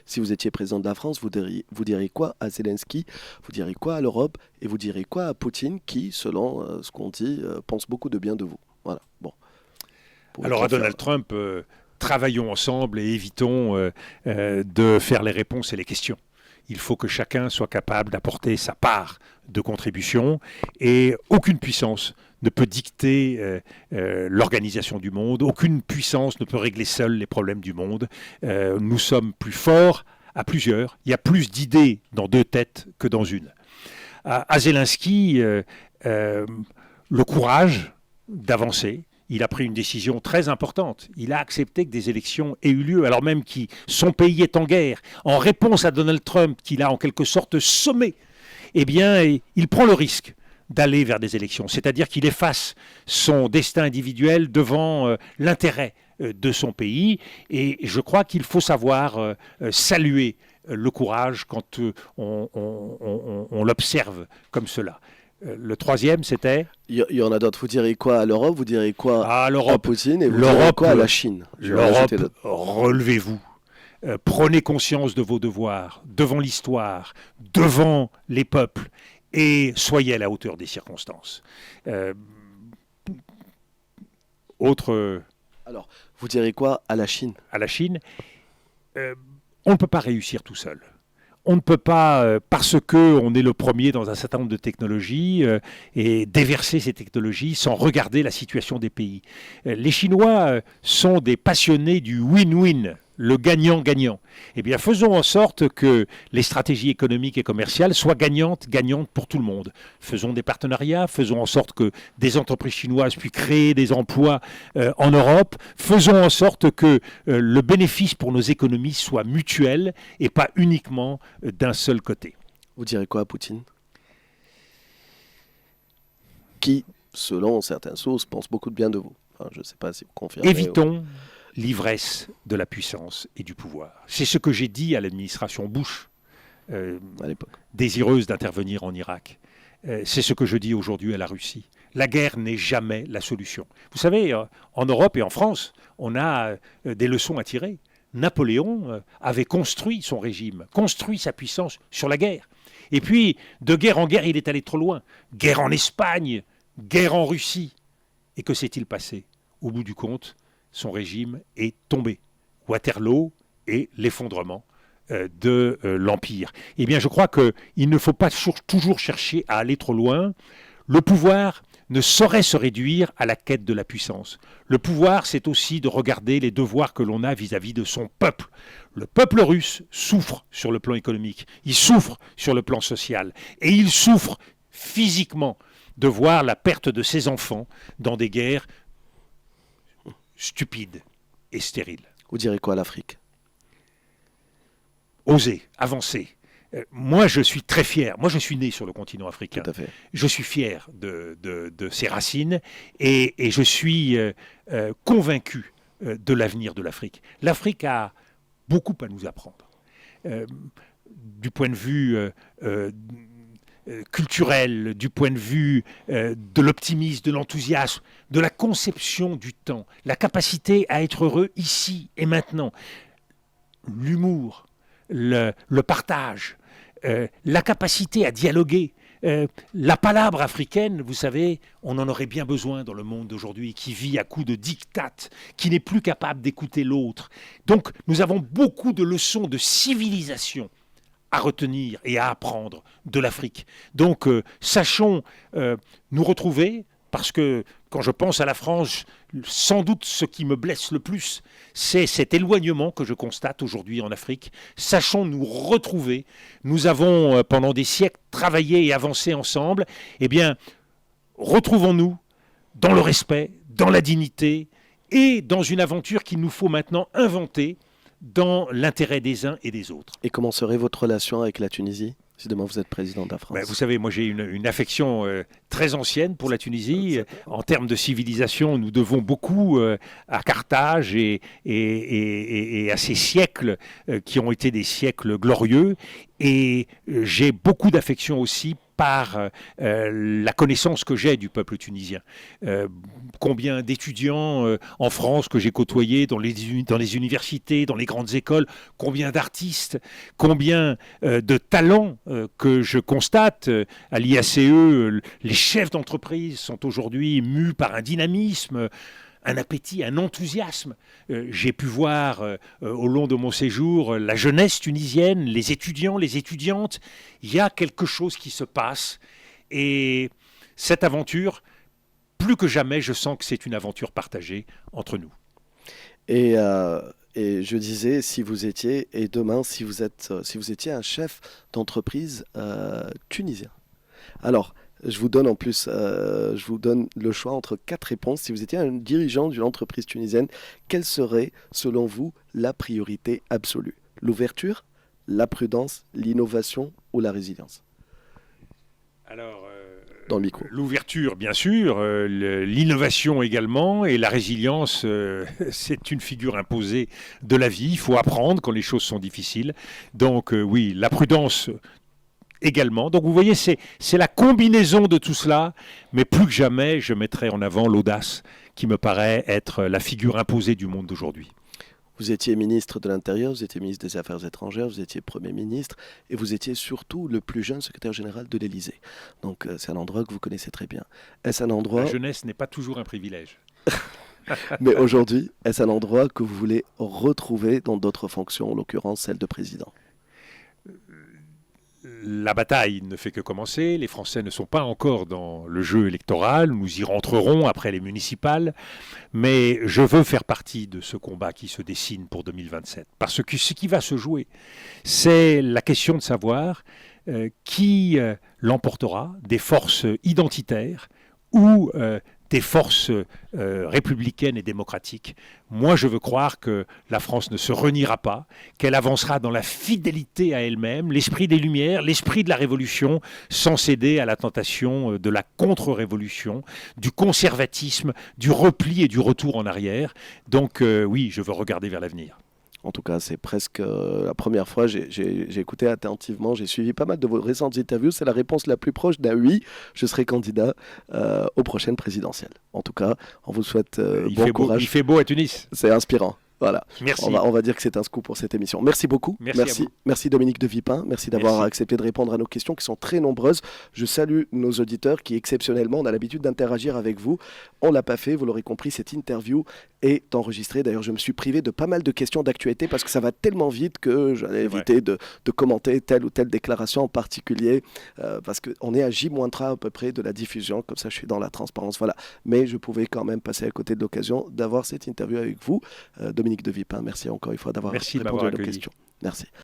Si vous étiez président de la France, vous diriez quoi à Zelensky? Vous diriez quoi à l'Europe? Et vous diriez quoi à Poutine qui, selon ce qu'on dit, pense beaucoup de bien de vous? Voilà. Bon. Alors à Donald Trump, travaillons ensemble et évitons de faire les réponses et les questions. Il faut que chacun soit capable d'apporter sa part de contribution et aucune puissance ne peut dicter l'organisation du monde, aucune puissance ne peut régler seule les problèmes du monde. Nous sommes plus forts à plusieurs, il y a plus d'idées dans deux têtes que dans une. À Zelensky, le courage d'avancer. Il a pris une décision très importante. Il a accepté que des élections aient eu lieu, alors même que son pays est en guerre. En réponse à Donald Trump, qu'il a en quelque sorte sommé, eh bien, il prend le risque d'aller vers des élections. C'est-à-dire qu'il efface son destin individuel devant l'intérêt de son pays. Et je crois qu'il faut savoir saluer le courage quand on l'observe comme cela. Le troisième, c'était... Il y en a d'autres. Vous diriez quoi à l'Europe? Vous diriez quoi à Poutine? Et vous diriez quoi à la Chine? L'Europe, relevez-vous. Prenez conscience de vos devoirs, devant l'histoire, devant les peuples, et soyez à la hauteur des circonstances. Alors, vous diriez quoi à la Chine? À la Chine, on ne peut pas réussir tout seul. On ne peut pas, parce qu'on est le premier dans un certain nombre de technologies, et déverser ces technologies sans regarder la situation des pays. Les Chinois sont des passionnés du win-win, le gagnant-gagnant. Eh bien, faisons en sorte que les stratégies économiques et commerciales soient gagnantes pour tout le monde. Faisons des partenariats, faisons en sorte que des entreprises chinoises puissent créer des emplois en Europe. Faisons en sorte que le bénéfice pour nos économies soit mutuel et pas uniquement d'un seul côté. Vous direz quoi à Poutine? Qui, selon certaines sources, pense beaucoup de bien de vous. Enfin, je ne sais pas si vous confirmez. Évitons l'ivresse de la puissance et du pouvoir. C'est ce que j'ai dit à l'administration Bush, à l'époque, désireuse d'intervenir en Irak. C'est ce que je dis aujourd'hui à la Russie. La guerre n'est jamais la solution. Vous savez, en Europe et en France, on a des leçons à tirer. Napoléon avait construit son régime, construit sa puissance sur la guerre. Et puis, de guerre en guerre, il est allé trop loin. Guerre en Espagne, guerre en Russie. Et que s'est-il passé? Au bout du compte, son régime est tombé. Waterloo et l'effondrement de l'Empire. Eh bien, je crois qu'il ne faut pas toujours chercher à aller trop loin. Le pouvoir ne saurait se réduire à la quête de la puissance. Le pouvoir, c'est aussi de regarder les devoirs que l'on a vis-à-vis de son peuple. Le peuple russe souffre sur le plan économique, il souffre sur le plan social, et il souffre physiquement de voir la perte de ses enfants dans des guerres stupides et stériles. Vous direz quoi à l'Afrique? Oser, avancer. Moi, je suis très fier. Moi, je suis né sur le continent africain. Tout à fait. Je suis fier de ses racines et je suis convaincu de l'avenir de l'Afrique. L'Afrique a beaucoup à nous apprendre. Du point de vue culturel, du point de vue de l'optimisme, de l'enthousiasme, de la conception du temps, la capacité à être heureux ici et maintenant, l'humour, le partage, la capacité à dialoguer, la palabre africaine, vous savez, on en aurait bien besoin dans le monde d'aujourd'hui qui vit à coups de diktat, qui n'est plus capable d'écouter l'autre. Donc nous avons beaucoup de leçons de civilisation à retenir et à apprendre de l'Afrique. Donc sachons nous retrouver, parce que quand je pense à la France, sans doute ce qui me blesse le plus, c'est cet éloignement que je constate aujourd'hui en Afrique. Sachons nous retrouver. Nous avons pendant des siècles travaillé et avancé ensemble. Eh bien, retrouvons-nous dans le respect, dans la dignité et dans une aventure qu'il nous faut maintenant inventer dans l'intérêt des uns et des autres. Et comment serait votre relation avec la Tunisie, si demain vous êtes président de la France? Vous savez, moi j'ai une affection très ancienne pour la Tunisie. En termes de civilisation, nous devons beaucoup à Carthage et à ces siècles qui ont été des siècles glorieux. Et j'ai beaucoup d'affection aussi par la connaissance que j'ai du peuple tunisien. Combien d'étudiants en France que j'ai côtoyés dans les universités, dans les grandes écoles, combien d'artistes, combien de talents que je constate à l'IACE. Les chefs d'entreprise sont aujourd'hui mus par un dynamisme, un appétit, un enthousiasme. J'ai pu voir au long de mon séjour la jeunesse tunisienne, les étudiants, les étudiantes. Il y a quelque chose qui se passe et cette aventure, plus que jamais, je sens que c'est une aventure partagée entre nous. Et je disais, si vous étiez, et demain, si vous étiez un chef d'entreprise tunisien. Alors, je vous donne le choix entre 4 réponses. Si vous étiez un dirigeant d'une entreprise tunisienne, quelle serait, selon vous, la priorité absolue? L'ouverture, la prudence, l'innovation ou la résilience? Alors, dans le micro. L'ouverture, bien sûr, l'innovation également, et la résilience, c'est une figure imposée de la vie. Il faut apprendre quand les choses sont difficiles. Donc oui, la prudence également. Donc vous voyez, c'est la combinaison de tout cela, mais plus que jamais, je mettrai en avant l'audace qui me paraît être la figure imposée du monde d'aujourd'hui. Vous étiez ministre de l'Intérieur, vous étiez ministre des Affaires étrangères, vous étiez Premier ministre et vous étiez surtout le plus jeune secrétaire général de l'Élysée. Donc c'est un endroit que vous connaissez très bien. Est-ce un endroit... La jeunesse n'est pas toujours un privilège. Mais aujourd'hui, est-ce un endroit que vous voulez retrouver dans d'autres fonctions, en l'occurrence celle de président? La bataille ne fait que commencer, les Français ne sont pas encore dans le jeu électoral, nous y rentrerons après les municipales, mais je veux faire partie de ce combat qui se dessine pour 2027. Parce que ce qui va se jouer, c'est la question de savoir qui l'emportera, des forces identitaires ou des forces républicaines et démocratiques. Moi, je veux croire que la France ne se reniera pas, qu'elle avancera dans la fidélité à elle-même, l'esprit des Lumières, l'esprit de la Révolution, sans céder à la tentation de la contre-révolution, du conservatisme, du repli et du retour en arrière. Donc oui, je veux regarder vers l'avenir. En tout cas, c'est presque la première fois, j'ai écouté attentivement, j'ai suivi pas mal de vos récentes interviews. C'est la réponse la plus proche d'un oui, je serai candidat aux prochaines présidentielles. En tout cas, on vous souhaite bon courage. Il fait beau à Tunis. C'est inspirant. Voilà. Merci. On va dire que c'est un scoop pour cette émission. Merci beaucoup. Merci Dominique de Villepin. Merci d'avoir accepté de répondre à nos questions qui sont très nombreuses. Je salue nos auditeurs qui, exceptionnellement, on a l'habitude d'interagir avec vous. On ne l'a pas fait, vous l'aurez compris, cette interview est enregistrée. D'ailleurs, je me suis privé de pas mal de questions d'actualité parce que ça va tellement vite que j'allais éviter de commenter telle ou telle déclaration en particulier parce qu'on est à J-3 à peu près de la diffusion. Comme ça, je suis dans la transparence. Voilà. Mais je pouvais quand même passer à côté de l'occasion d'avoir cette interview avec vous. Dominique de Villepin, merci encore une fois d'avoir répondu à nos questions. Merci.